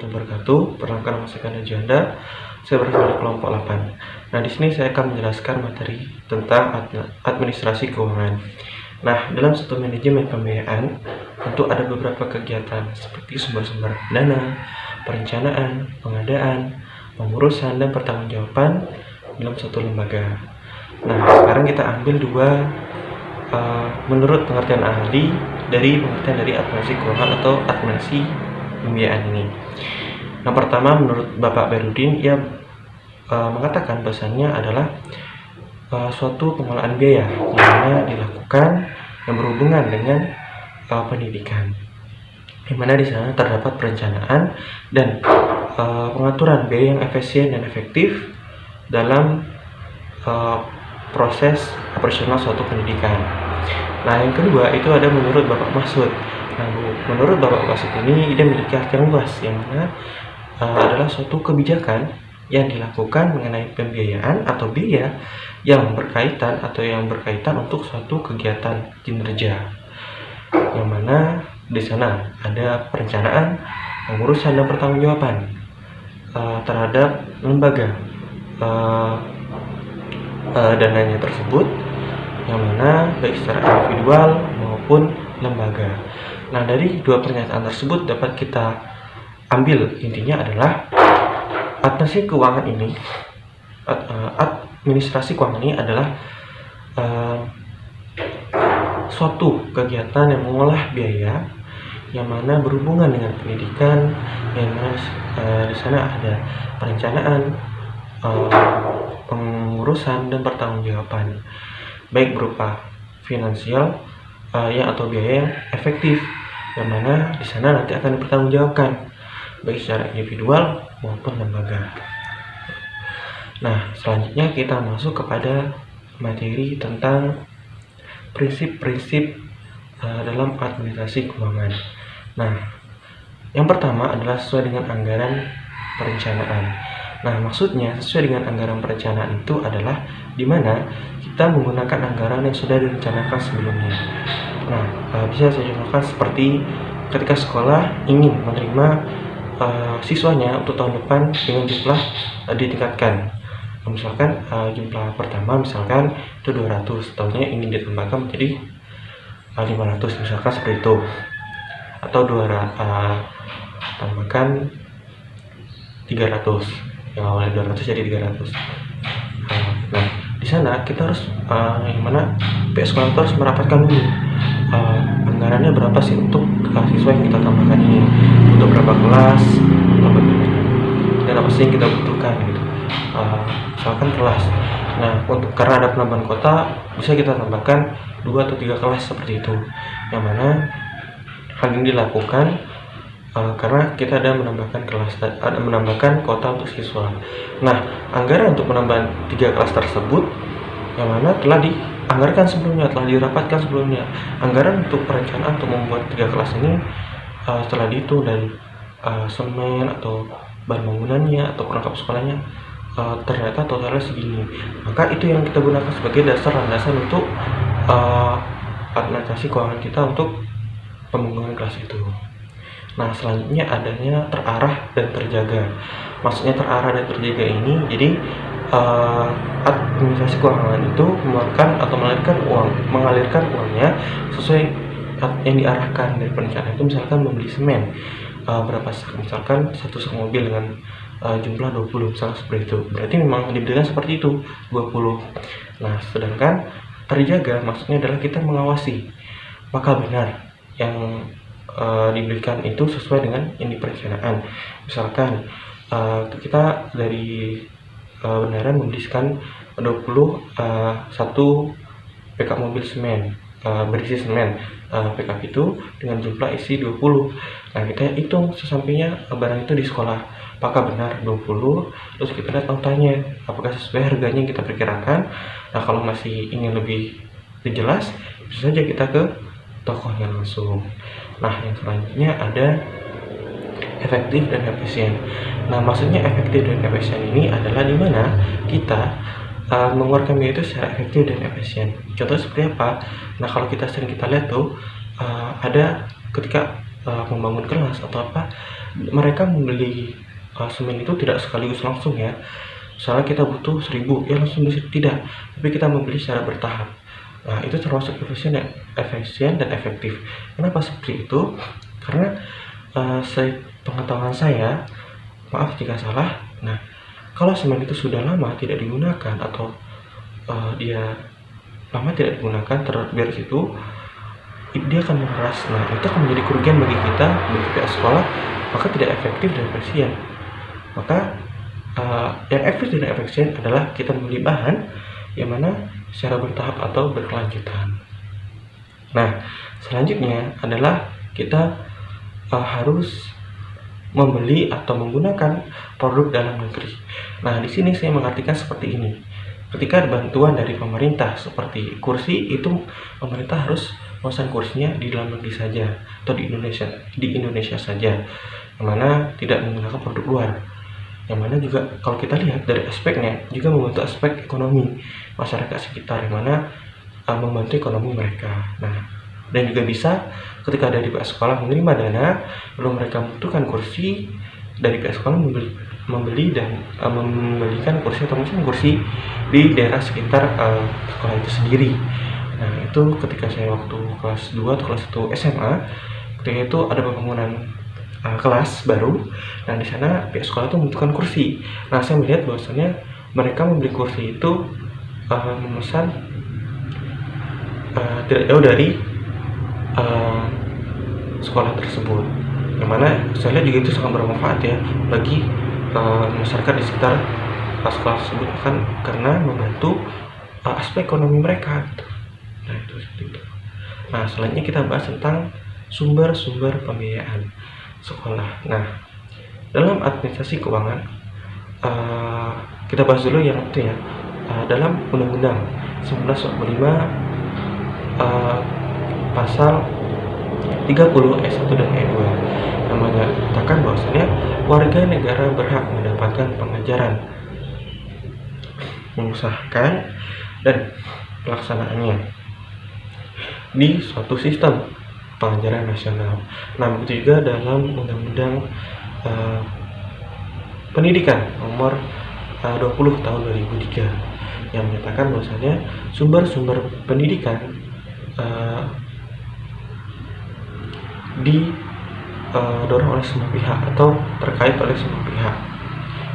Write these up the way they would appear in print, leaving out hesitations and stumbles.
warahmatullahi wabarakatuh. Perkenalkan, nama saya Kanda Juanda. Saya berasal dari kelompok 8. Nah, di sini saya akan menjelaskan materi tentang administrasi keuangan. Nah, dalam satu manajemen pembiayaan, tentu ada beberapa kegiatan seperti sumber-sumber dana, perencanaan, pengadaan, pengurusan, dan pertanggungjawaban dalam satu lembaga. Nah, sekarang kita ambil dua menurut pengertian ahli dari pengertian dari administrasi keuangan atau administrasi pembiayaan ini. Yang pertama, menurut Bapak Berudin, ia mengatakan bahasanya adalah suatu pengelolaan biaya yang mana dilakukan yang berhubungan dengan pendidikan, di mana di sana terdapat perencanaan dan pengaturan biaya yang efisien dan efektif dalam proses operasional suatu pendidikan. Nah, yang kedua itu ada menurut Bapak Masud. Nah, menurut Bapak Masud ini dia memiliki arti yang luas, yang mana adalah suatu kebijakan yang dilakukan mengenai pembiayaan atau biaya yang berkaitan untuk suatu kegiatan kinerja, yang mana di sana ada perencanaan, pengurusan, dan pertanggungjawaban terhadap lembaga dananya tersebut, yang mana baik secara individual maupun lembaga. Nah, dari dua pernyataan tersebut dapat kita ambil intinya adalah administrasi keuangan ini adalah suatu kegiatan yang mengolah biaya yang mana berhubungan dengan pendidikan, yang mana di sana ada perencanaan, pengurusan, dan pertanggungjawaban, baik berupa finansial atau biaya yang efektif, yang mana di sana nanti akan dipertanggungjawabkan baik secara individual maupun lembaga. Nah, selanjutnya kita masuk kepada materi tentang prinsip-prinsip dalam administrasi keuangan. Nah, yang pertama adalah sesuai dengan anggaran perencanaan. Nah, maksudnya sesuai dengan anggaran perencanaan itu adalah di mana kita menggunakan anggaran yang sudah direncanakan sebelumnya. Nah, bisa saya contohkan seperti ketika sekolah ingin menerima siswanya untuk tahun depan dengan jumlah ditingkatkan. Misalkan jumlah pertama misalkan itu 200, tahunnya ingin ditambahkan menjadi 500 misalkan seperti itu, atau tambahkan 300, yang awalnya 200 jadi 300. Nah, di sana kita harus yang mana pihak sekolah harus merapatkan dulu anggarannya berapa sih untuk siswa yang kita tambahkan ini, untuk berapa kelas, dan apa sih yang kita butuhkan gitu. Misalkan kelas. Nah, karena ada penambahan kota, bisa kita tambahkan 2 atau 3 kelas seperti itu, yang mana hal ini dilakukan karena kita ada menambahkan kota untuk siswa. Nah, anggaran untuk menambah 3 kelas tersebut yang mana telah dianggarkan sebelumnya, telah dirapatkan sebelumnya. Anggaran untuk perencanaan untuk membuat 3 kelas ini setelah dihitung dari semen atau bahan bangunannya atau perangkat sekolahnya, ternyata totalnya segini. Maka itu yang kita gunakan sebagai dasar landasan untuk administrasi keuangan kita untuk pembangunan kelas itu. Nah, selanjutnya adanya terarah dan terjaga. Maksudnya terarah dan terjaga ini, jadi administrasi keuangan itu mengalirkan uangnya sesuai yang diarahkan dari perencanaan itu. Misalkan membeli semen berapa sak, misalkan satu sak mobil dengan jumlah 20, misalkan seperti itu, berarti memang diberikan seperti itu 20. Nah, sedangkan terjaga maksudnya adalah kita mengawasi apakah benar yang diberikan itu sesuai dengan yang diperencanaan. Misalkan kita dari benaran membelikan 21 pickup mobil semen berisi semen, pickup itu dengan jumlah isi 20. Nah, kita hitung sesampainya barang itu di sekolah apakah benar 20, terus kita datang tanya apakah sesuai harganya yang kita perkirakan. Nah, kalau masih ingin lebih jelas, bisa saja kita ke tokohnya langsung. Nah, yang selanjutnya ada efektif dan efisien. Nah, maksudnya efektif dan efisien ini adalah di mana kita mengeluarkan biaya itu secara efektif dan efisien. Contoh seperti apa? Nah, kalau kita lihat tuh ada ketika membangun kelas atau apa, mereka membeli semen itu tidak sekaligus langsung ya. Misalnya kita butuh 1000 ya langsung bisa, tidak, tapi kita membeli secara bertahap. Nah itu termasuk efisien dan efektif. Kenapa seperti itu? Karena pengetahuan saya, maaf jika salah, nah kalau semen itu sudah lama tidak digunakan atau dia lama tidak digunakan terbiar situ, dia akan mengeras. Nah itu akan menjadi kerugian bagi kita, bagi pihak sekolah, maka tidak efektif dan efisien. Maka yang efektif dan efisien adalah kita membeli bahan yang mana secara bertahap atau berkelanjutan. Nah selanjutnya adalah kita harus membeli atau menggunakan produk dalam negeri. Nah di sini saya mengartikan seperti ini. Ketika ada bantuan dari pemerintah seperti kursi, itu pemerintah harus memesan kursinya di dalam negeri saja atau di Indonesia saja, yang mana tidak menggunakan produk luar. Yang mana juga kalau kita lihat dari aspeknya juga membantu aspek ekonomi masyarakat sekitar, yang mana membantu ekonomi mereka. Nah dan juga bisa ketika dari pihak sekolah menerima dana lalu mereka membutuhkan kursi, dari pihak sekolah membeli dan membelikan kursi atau mungkin kursi di daerah sekitar sekolah itu sendiri. Nah itu ketika saya waktu kelas 2 atau kelas 1 SMA, ketika itu ada pembangunan kelas baru, dan di sana pihak sekolah itu membutuhkan kursi. Nah saya melihat bahwasannya mereka membeli kursi itu memesan tidak jauh dari sekolah tersebut, yang mana saya lihat juga itu sangat bermanfaat ya bagi masyarakat di sekitar sekolah tersebut, kan karena membantu aspek ekonomi mereka gitu. Nah itu seperti itu. Nah selanjutnya kita bahas tentang sumber-sumber pembiayaan sekolah. Nah dalam administrasi keuangan kita bahas dulu yang itu ya, dalam Undang-Undang 1945 pasal 30 ayat 1 dan ayat 2 yang menyatakan bahwasanya warga negara berhak mendapatkan pengajaran, mengusahakan dan pelaksanaannya di suatu sistem pengajaran nasional. Nah begitu juga dalam Undang-Undang Pendidikan nomor 20 tahun 2003 yang menyatakan bahwasanya sumber-sumber pendidikan didorong oleh semua pihak atau terkait oleh semua pihak,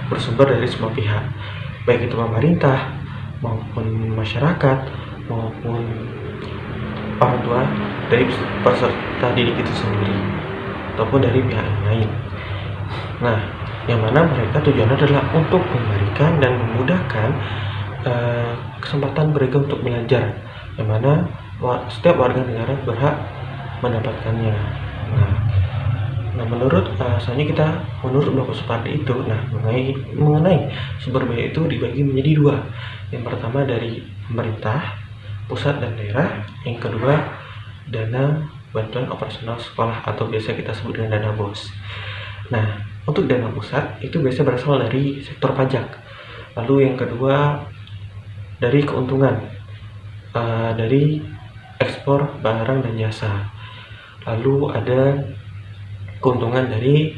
bersumber dari semua pihak, baik itu pemerintah maupun masyarakat maupun orang tua dari peserta didik itu sendiri ataupun dari pihak yang lain. Nah yang mana mereka tujuannya adalah untuk memberikan dan memudahkan kesempatan mereka untuk belajar, yang mana setiap warga negara berhak mendapatkannya. Nah menurut menurut Bapak Supardi itu, nah mengenai sumber biaya itu dibagi menjadi dua. Yang pertama dari pemerintah pusat dan daerah, yang kedua dana bantuan operasional sekolah atau biasa kita sebut dengan dana BOS. Nah untuk dana pusat itu biasa berasal dari sektor pajak, lalu yang kedua dari keuntungan dari ekspor barang dan jasa, lalu ada keuntungan dari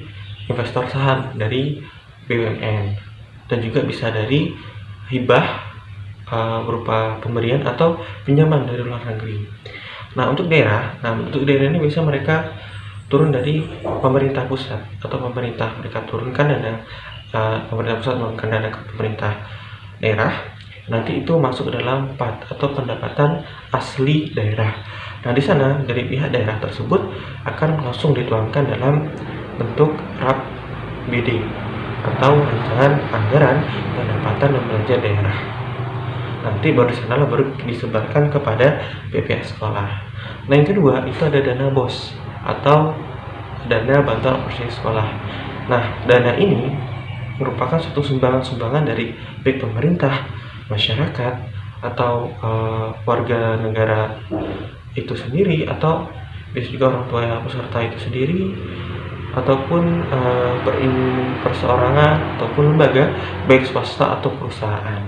investor saham dari BUMN, dan juga bisa dari hibah berupa pemberian atau pinjaman dari luar negeri. Nah untuk daerah ini biasa mereka turun dari pemerintah pusat atau mereka turunkan dana pemerintah pusat menurunkan dana ke pemerintah daerah. Nanti itu masuk ke dalam PAD atau pendapatan asli daerah. Nah di sana dari pihak daerah tersebut akan langsung dituangkan dalam bentuk RAPBD atau rancangan anggaran pendapatan dan belanja daerah. Nanti baru di sana baru disebarkan kepada pihak sekolah. Nah yang kedua itu ada dana BOS atau dana bantuan operasi sekolah. Nah dana ini merupakan suatu sumbangan dari baik pemerintah, masyarakat, atau warga negara itu sendiri, atau bisa juga orang tua peserta itu sendiri, ataupun perseorangan ataupun lembaga baik swasta atau perusahaan.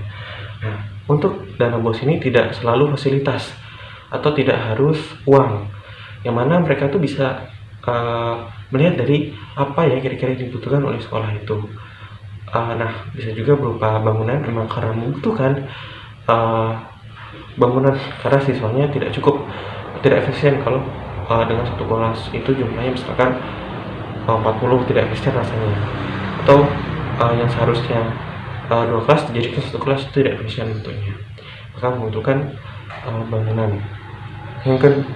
Nah untuk dana BOS ini tidak selalu fasilitas atau tidak harus uang, yang mana mereka tuh bisa melihat dari apa ya kira-kira yang dibutuhkan oleh sekolah itu. Nah, bisa juga berupa bangunan, memang karena membutuhkan bangunan karena siswanya tidak efisien kalau dengan satu kelas itu jumlahnya misalkan 40, tidak efisien rasanya, atau yang seharusnya 2 kelas dijadikan satu kelas itu tidak efisien bentuknya, maka membutuhkan bangunan. Yang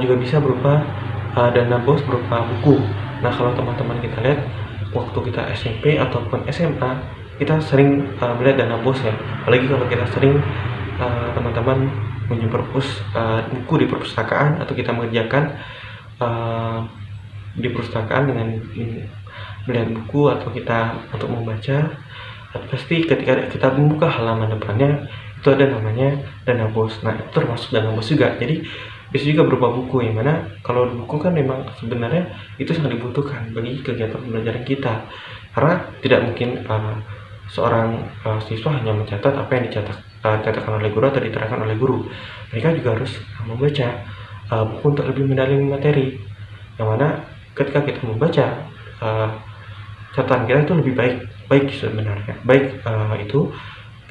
juga bisa berupa dana BOS berupa buku. Nah, kalau teman-teman kita lihat waktu kita SMP ataupun SMA, kita sering melihat dana BOS ya, apalagi kalau kita sering teman-teman menjumpai buku di perpustakaan, atau kita mengerjakan di perpustakaan dengan melihat buku atau kita untuk membaca, pasti ketika kita membuka halaman depannya itu ada namanya dana BOS. Nah, itu termasuk dana BOS juga. Jadi bisa juga berupa buku, yang mana kalau buku kan memang sebenarnya itu sangat dibutuhkan bagi kegiatan pembelajaran kita, karena tidak mungkin seorang siswa hanya mencatat apa yang dicatatkan oleh guru atau diterangkan oleh guru. Mereka juga harus membaca buku untuk lebih mendalami materi, yang mana ketika kita membaca catatan kita itu lebih baik sebenarnya. Itu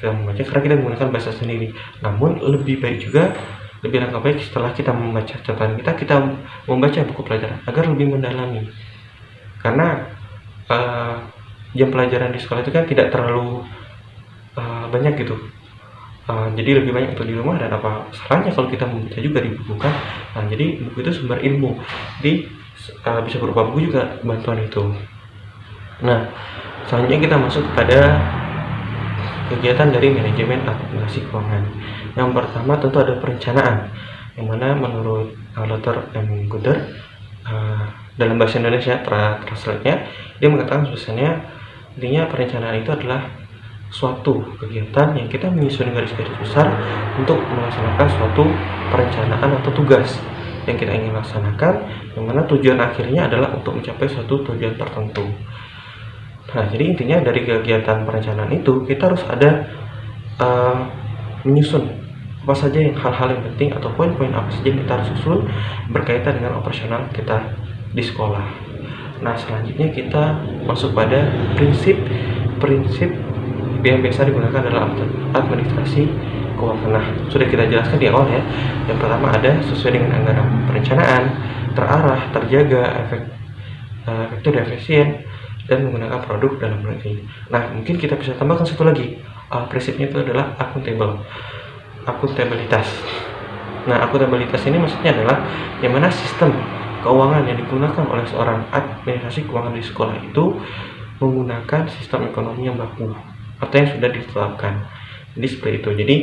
kita membaca karena kita menggunakan bahasa sendiri, namun lebih langkah baik setelah kita membaca catatan kita membaca buku pelajaran agar lebih mendalami, karena jam pelajaran di sekolah itu kan tidak terlalu banyak gitu. Jadi lebih banyak untuk di rumah, dan apa salahnya kalau kita membaca juga di buku kan. Nah, jadi buku itu sumber ilmu, jadi bisa berupa buku juga bantuan itu. Nah, selanjutnya kita masuk pada kegiatan dari manajemen akumulasi keuangan. Yang pertama tentu ada perencanaan, yang mana menurut Luther M. Guder dalam bahasa Indonesia translate-nya, dia mengatakan bahwasanya intinya perencanaan itu adalah suatu kegiatan yang kita menyusun garis-garis besar untuk melaksanakan suatu perencanaan atau tugas yang kita ingin laksanakan, yang mana tujuan akhirnya adalah untuk mencapai suatu tujuan tertentu. Nah, jadi intinya dari kegiatan perencanaan itu kita harus ada menyusun apa saja yang hal-hal yang penting atau poin-poin apa saja yang kita harus susun berkaitan dengan operasional kita di sekolah. Nah, selanjutnya kita masuk pada prinsip yang biasa digunakan dalam administrasi keuangan. Nah, sudah kita jelaskan di awal ya. Yang pertama ada sesuai dengan anggaran perencanaan, terarah, terjaga, efektif dan efisien, dan menggunakan produk dalam negeri. Nah, mungkin kita bisa tambahkan satu lagi. Prinsipnya itu adalah akuntabilitas. Nah, akuntabilitas ini maksudnya adalah yang mana sistem keuangan yang digunakan oleh seorang administrasi keuangan di sekolah itu menggunakan sistem ekonomi yang baku atau yang sudah ditetapkan. Jadi seperti itu. Jadi,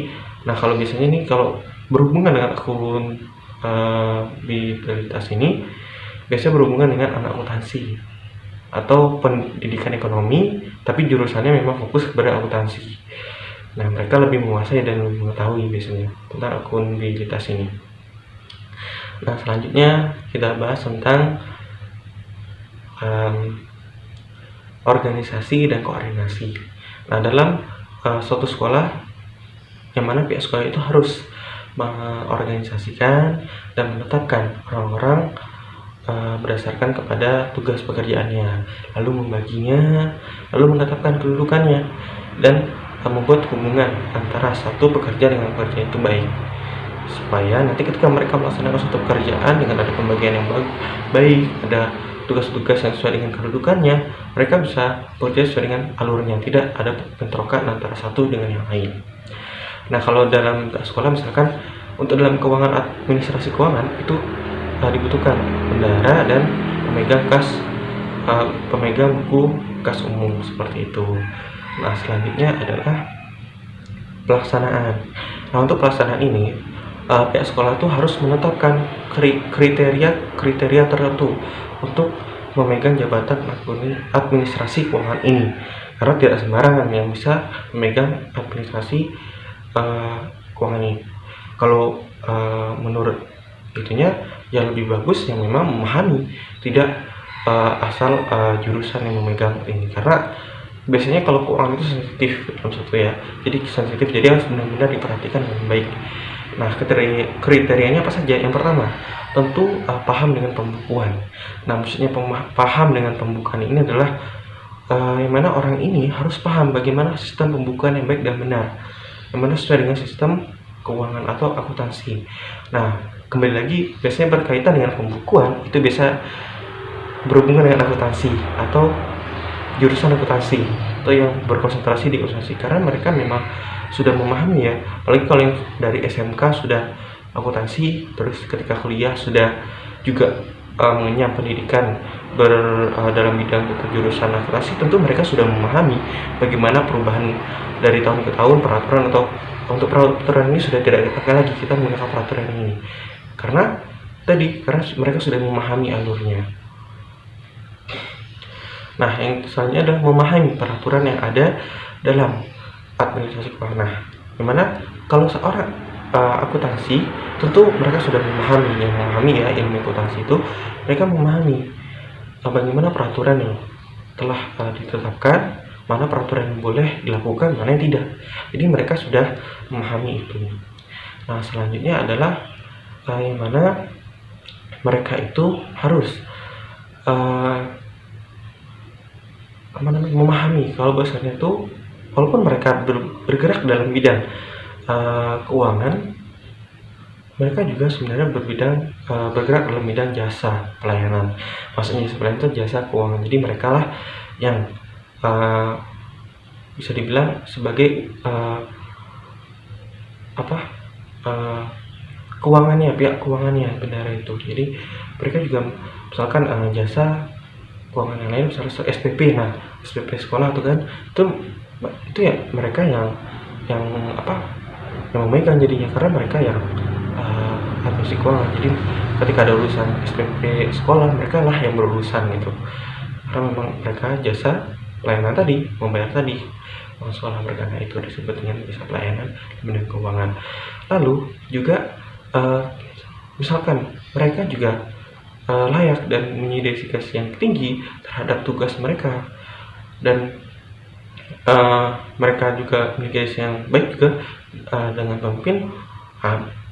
nah kalau biasanya nih kalau berhubungan dengan akuntabilitas ini biasanya berhubungan dengan anak akuntansi atau pendidikan ekonomi, tapi jurusannya memang fokus kepada akuntansi. Nah, mereka lebih menguasai dan lebih mengetahui biasanya tentang akuntabilitas ini. Nah, selanjutnya kita bahas tentang organisasi dan koordinasi. Nah, dalam suatu sekolah, yang mana pihak sekolah itu harus mengorganisasikan dan menetapkan orang-orang berdasarkan kepada tugas pekerjaannya, lalu membaginya, lalu menetapkan kedudukannya, dan membuat hubungan antara satu pekerja dengan pekerja itu baik, supaya nanti ketika mereka melaksanakan suatu pekerjaan dengan ada pembagian yang baik, ada tugas-tugas yang sesuai dengan kedudukannya, mereka bisa bekerja sesuai dengan alurnya, tidak ada bentrokan antara satu dengan yang lain. Nah, kalau dalam sekolah misalkan untuk dalam keuangan administrasi keuangan itu dibutuhkan bendahara dan pemegang buku kas umum seperti itu. Nah, selanjutnya adalah pelaksanaan. Nah, untuk pelaksanaan ini pihak sekolah itu harus menetapkan kriteria tertentu untuk memegang jabatan administrasi keuangan ini, karena tidak sembarangan yang bisa memegang administrasi keuangan ini. Kalau menurut itunya yang lebih bagus yang memang memahami, tidak asal jurusan yang memegang ini, karena biasanya kalau keuangan itu sensitif dalam satu ya, jadi sensitif, jadi harus benar-benar diperhatikan dengan baik. Nah, kriterianya apa saja? Yang pertama, tentu paham dengan pembukuan. Nah, maksudnya paham dengan pembukuan ini adalah yang mana orang ini harus paham bagaimana sistem pembukuan yang baik dan benar, yang mana sesuai dengan sistem keuangan atau akuntansi. Nah, kembali lagi, biasanya berkaitan dengan pembukuan itu biasa berhubungan dengan akuntansi atau jurusan akuntansi atau yang berkonsentrasi di akuntansi, karena mereka memang sudah memahami ya, apalagi kalau yang dari SMK sudah akuntansi, terus ketika kuliah sudah juga mengenyam pendidikan dalam bidang jurusan akuntansi, tentu mereka sudah memahami bagaimana perubahan dari tahun ke tahun peraturan, atau untuk peraturan ini sudah tidak dipakai lagi, kita menggunakan peraturan ini karena mereka sudah memahami alurnya. Nah, yang selanjutnya adalah memahami peraturan yang ada dalam administrasi keuangan. Nah, dimana kalau seorang akuntansi, tentu mereka sudah memahami ya, ilmu akuntansi itu mereka memahami bagaimana peraturan yang telah ditetapkan, mana peraturan yang boleh dilakukan, mana yang tidak. Jadi mereka sudah memahami itu. Nah, selanjutnya adalah yang mana mereka itu harus memahami kalau bahasanya itu, walaupun mereka bergerak dalam bidang keuangan, mereka juga sebenarnya bergerak dalam bidang jasa pelayanan. Maksudnya sebenarnya itu jasa keuangan. Jadi mereka lah yang bisa dibilang sebagai pihak keuangannya bendahara itu. Jadi mereka juga misalkan jasa keuangan yang lain, misalnya SPP. Nah, SPP sekolah tuh kan, itu ya mereka yang memegang jadinya, karena mereka yang administrasi keuangan. Jadi ketika ada urusan SPP sekolah, mereka lah yang berurusan gitu, karena memang mereka jasa pelayanan tadi, membayar tadi uang sekolah mereka. Nah, itu disebut dengan jasa pelayanan di bidang keuangan. Lalu juga misalkan mereka juga layak dan mempunyai dedikasi yang tinggi terhadap tugas mereka, dan mereka juga memiliki yang baik juga dengan pemimpin,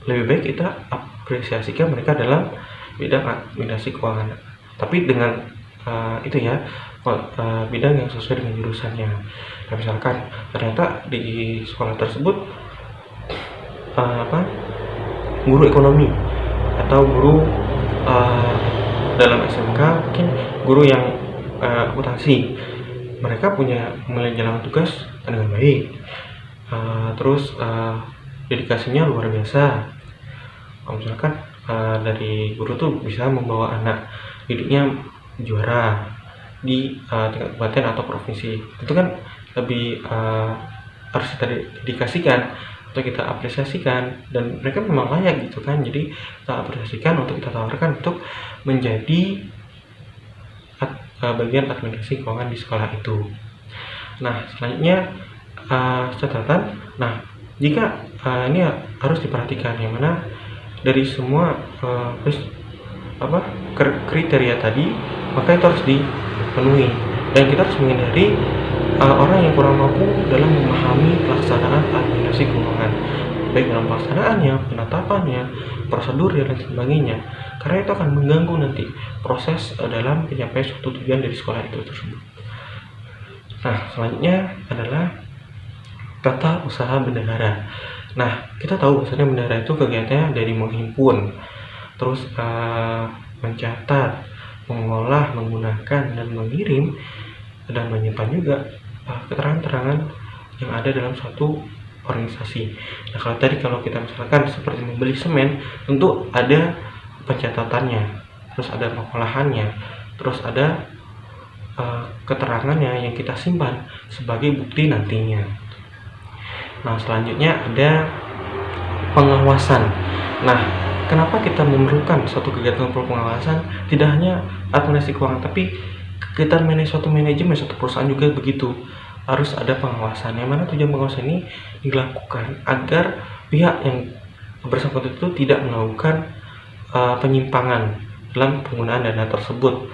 lebih baik kita apresiasikan mereka dalam bidang administrasi keuangan, tapi dengan itu ya, bidang yang sesuai dengan jurusannya. Nah, misalkan ternyata di sekolah tersebut guru ekonomi atau guru dalam SMK, mungkin guru yang akuntansi, mereka punya menjalankan tugas dengan baik, terus dedikasinya luar biasa. Misalkan dari guru tuh bisa membawa anak didiknya juara di tingkat kabupaten atau provinsi, itu kan lebih harus kita dedikasikan atau kita apresiasikan, dan mereka memang layak gitu kan. Jadi kita apresiasikan untuk kita tawarkan untuk menjadi bagian administrasi keuangan di sekolah itu. Nah, selanjutnya catatan. Nah, jika ini harus diperhatikan, yang mana dari semua kriteria tadi, maka itu harus dipenuhi, dan kita harus menghindari orang yang kurang mampu dalam memahami pelaksanaan administrasi keuangan, baik dalam pelaksanaannya, penetapannya, prosedur dan sebagainya, karena itu akan mengganggu nanti proses dalam pencapaian suatu tujuan dari sekolah itu tersebut. Nah, selanjutnya adalah tata usaha bendahara. Nah, kita tahu bahwasanya bendahara itu kegiatannya dari menghimpun, terus mencatat, mengolah, menggunakan, dan mengirim, dan menyimpan juga keterangan-keterangan yang ada dalam suatu organisasi. Nah, kalau kita misalkan seperti membeli semen, tentu ada pencatatannya, terus ada pengolahannya, terus ada keterangannya yang kita simpan sebagai bukti nantinya. Nah, selanjutnya ada pengawasan. Nah, kenapa kita memerlukan suatu kegiatan pengawasan? Tidak hanya administrasi keuangan, tapi kita suatu manajemen, suatu perusahaan juga begitu, harus ada pengawasan. Yang mana tujuan pengawasan ini dilakukan agar pihak yang bersangkutan itu tidak melakukan penyimpangan dalam penggunaan dana tersebut.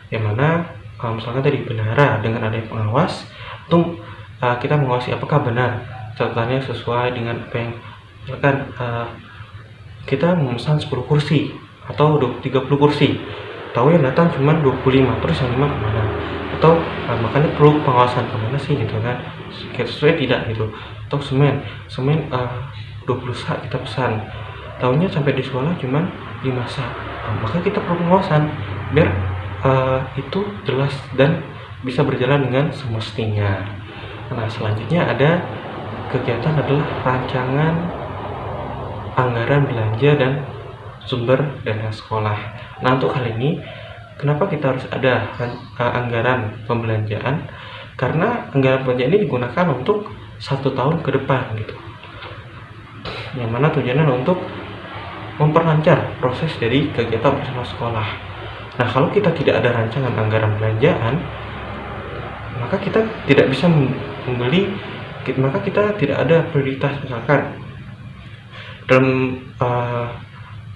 Yang mana misalkan tadi bendahara, dengan adanya pengawas itu kita mengawasi apakah benar catatannya sesuai dengan apa yang Misalkan kita memesan 10 kursi atau 30 kursi, tahu yang datang cuma 25, terus yang 5 kemana? Atau makanya perlu pengawasan, kemana sih gitu kan, sesuai tidak gitu. Atau semen 20 sak kita pesan, tahunya sampai di sekolah cuma 5 sak. Maka kita perlu pengawasan biar itu jelas dan bisa berjalan dengan semestinya. Nah, selanjutnya ada kegiatan adalah rancangan anggaran belanja dan sumber dana sekolah. Nah, untuk hal ini kenapa kita harus ada anggaran pembelanjaan? Karena anggaran pembelanjaan ini digunakan untuk 1 tahun ke depan gitu. Yang mana tujuannya untuk memperlancar proses dari kegiatan operasional sekolah. Nah, kalau kita tidak ada rancangan anggaran belanjaan, maka kita tidak bisa membeli, maka kita tidak ada prioritas. Misalkan dalam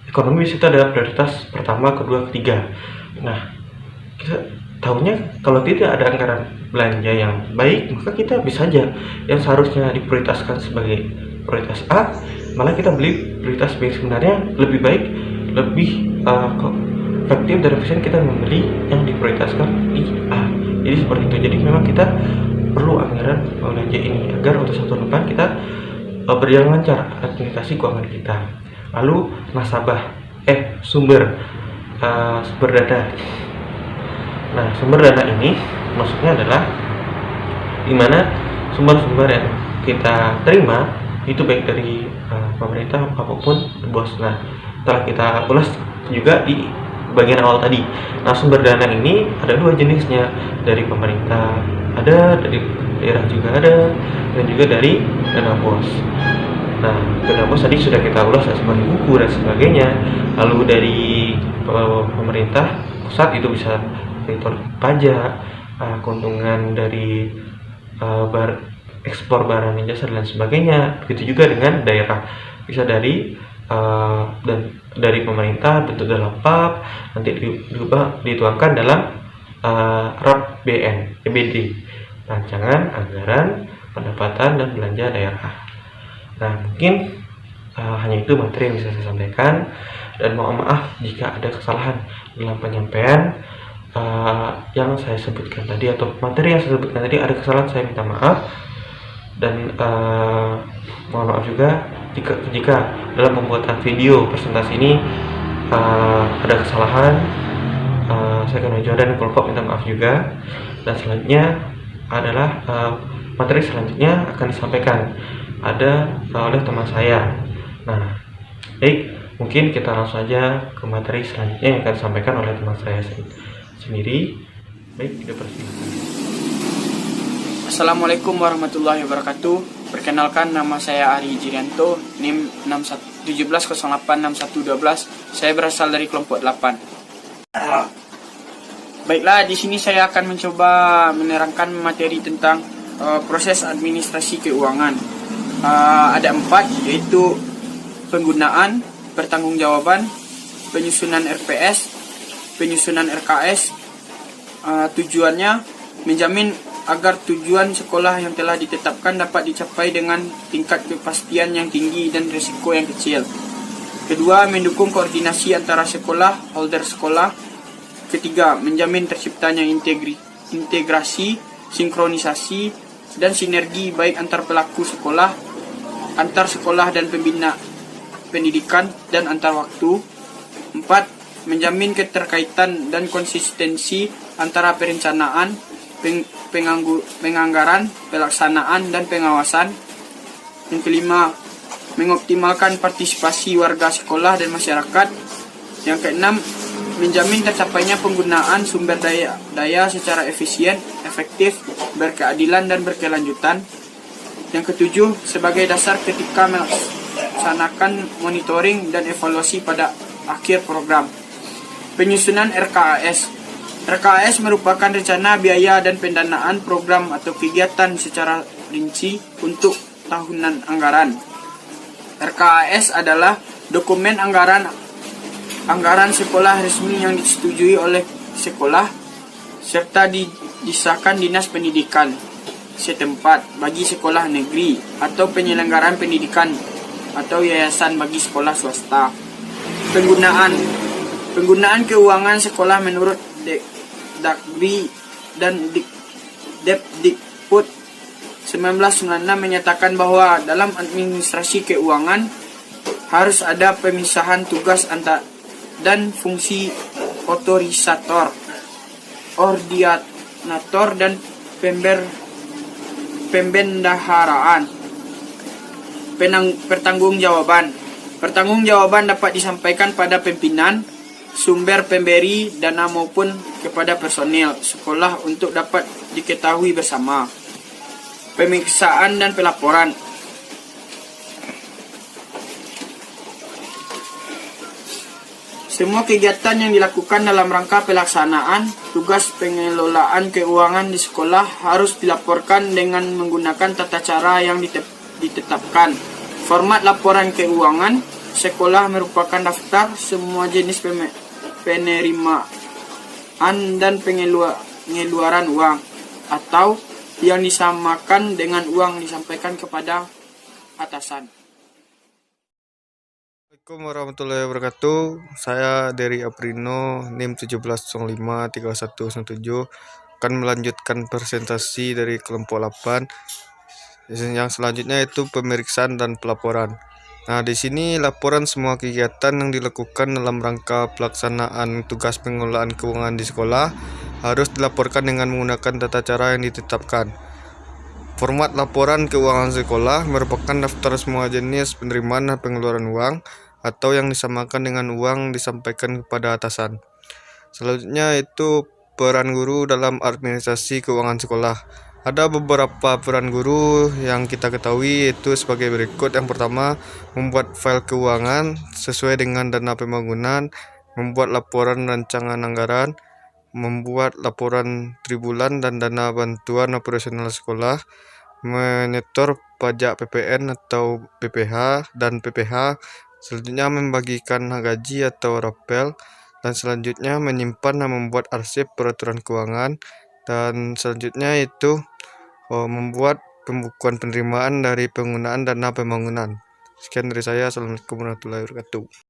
ekonomi itu ada prioritas pertama, kedua, ketiga. Nah, kita tahunya kalau tidak ada anggaran belanja yang baik, maka kita bisa saja yang seharusnya diprioritaskan sebagai prioritas A, malah kita beli prioritas B. Sebenarnya lebih baik, lebih efektif dan efisien kita membeli yang diprioritaskan di A. Jadi seperti itu. Jadi memang kita perlu anggaran belanja ini agar untuk 1 tahun depan kita berjalan lancar administrasi keuangan kita. Lalu nasabah, sumber dana. Nah, sumber dana ini maksudnya adalah dimana sumber-sumber yang kita terima itu baik dari pemerintah apapun bos. Nah, setelah kita ulas juga di bagian awal tadi. Nah, sumber dana ini ada 2 jenisnya, dari pemerintah ada, dari daerah juga ada, dan juga dari dana bos. Nah, dana bos tadi sudah kita ulas sebagai buku dan sebagainya. Lalu dari pemerintah pusat itu bisa sektor pajak, keuntungan dari ekspor barang dan jasa dan sebagainya. Begitu juga dengan daerah, bisa dari dan dari pemerintah bentuk dalam PAP, nanti dituangkan dalam RAPBN, EBD, rancangan anggaran pendapatan dan belanja daerah. Nah, mungkin hanya itu materi yang bisa saya sampaikan, dan mohon maaf jika ada kesalahan dalam penyampaian yang saya sebutkan tadi, atau materi yang saya sebutkan tadi ada kesalahan, saya minta maaf. Dan mohon maaf juga jika dalam pembuatan video presentasi ini ada kesalahan. Saya akan mencoba dan kelompok minta maaf juga. Dan selanjutnya adalah materi selanjutnya akan disampaikan oleh teman saya. Nah, baik, mungkin kita langsung saja ke materi selanjutnya yang akan disampaikan oleh teman saya sendiri. Baik, tidak persilahkan. Assalamualaikum warahmatullahi wabarakatuh. Perkenalkan, nama saya Ari Jirianto, NIM 17086112. Saya berasal dari kelompok 8. Baiklah, di sini saya akan mencoba menerangkan materi tentang proses administrasi keuangan. Ada 4, yaitu penggunaan, pertanggungjawaban, penyusunan RPS, penyusunan RKS. Tujuannya menjamin agar tujuan sekolah yang telah ditetapkan dapat dicapai dengan tingkat kepastian yang tinggi dan risiko yang kecil. Kedua, mendukung koordinasi antara sekolah, holder sekolah. Ketiga, menjamin terciptanya integrasi, sinkronisasi, dan sinergi baik antar pelaku sekolah, antar sekolah dan pembina pendidikan, dan antar waktu. 4. Menjamin keterkaitan dan konsistensi antara perencanaan, penganggaran, pelaksanaan, dan pengawasan. Yang kelima, mengoptimalkan partisipasi warga sekolah dan masyarakat. Yang keenam, menjamin tercapainya penggunaan sumber daya secara efisien, efektif, berkeadilan, dan berkelanjutan. Yang ketujuh, sebagai dasar ketika melaksanakan monitoring dan evaluasi pada akhir program. Penyusunan RKAS. RKAS merupakan rencana biaya dan pendanaan program atau kegiatan secara rinci untuk tahunan anggaran. RKAS adalah dokumen anggaran sekolah resmi yang disetujui oleh sekolah serta disahkan Dinas Pendidikan setempat bagi sekolah negeri atau penyelenggaraan pendidikan atau yayasan bagi sekolah swasta. Penggunaan keuangan sekolah menurut Dagri dan Depdikbud 1996 menyatakan bahwa dalam administrasi keuangan harus ada pemisahan tugas dan fungsi otorisator, ordinator, dan pembendaharaan. Pertanggungjawaban dapat disampaikan pada pimpinan, sumber pemberi dana maupun kepada personil sekolah untuk dapat diketahui bersama. Pemeriksaan dan pelaporan. Semua kegiatan yang dilakukan dalam rangka pelaksanaan tugas pengelolaan keuangan di sekolah harus dilaporkan dengan menggunakan tata cara yang ditetapkan. Format laporan keuangan sekolah merupakan daftar semua jenis penerimaan dan pengeluaran uang atau yang disamakan dengan uang disampaikan kepada atasan. Assalamualaikum warahmatullahi wabarakatuh. Saya Dery Aprino, NIM 17053117, akan melanjutkan presentasi dari kelompok 8. Yang selanjutnya itu pemeriksaan dan pelaporan. Nah, di sini laporan semua kegiatan yang dilakukan dalam rangka pelaksanaan tugas pengelolaan keuangan di sekolah harus dilaporkan dengan menggunakan tata cara yang ditetapkan. Format laporan keuangan sekolah merupakan daftar semua jenis penerimaan dan pengeluaran uang atau yang disamakan dengan uang disampaikan kepada atasan. Selanjutnya itu peran guru dalam administrasi keuangan sekolah. Ada beberapa peran guru yang kita ketahui, yaitu sebagai berikut. Yang pertama, membuat file keuangan sesuai dengan dana pembangunan, membuat laporan rancangan anggaran, membuat laporan tribulan dan dana bantuan operasional sekolah, menyetor pajak PPN atau PPH dan PPH, selanjutnya membagikan gaji atau rapel, dan selanjutnya menyimpan dan membuat arsip peraturan keuangan, dan selanjutnya itu membuat pembukuan penerimaan dari penggunaan dana pembangunan. Sekian dari saya. Assalamualaikum warahmatullahi wabarakatuh.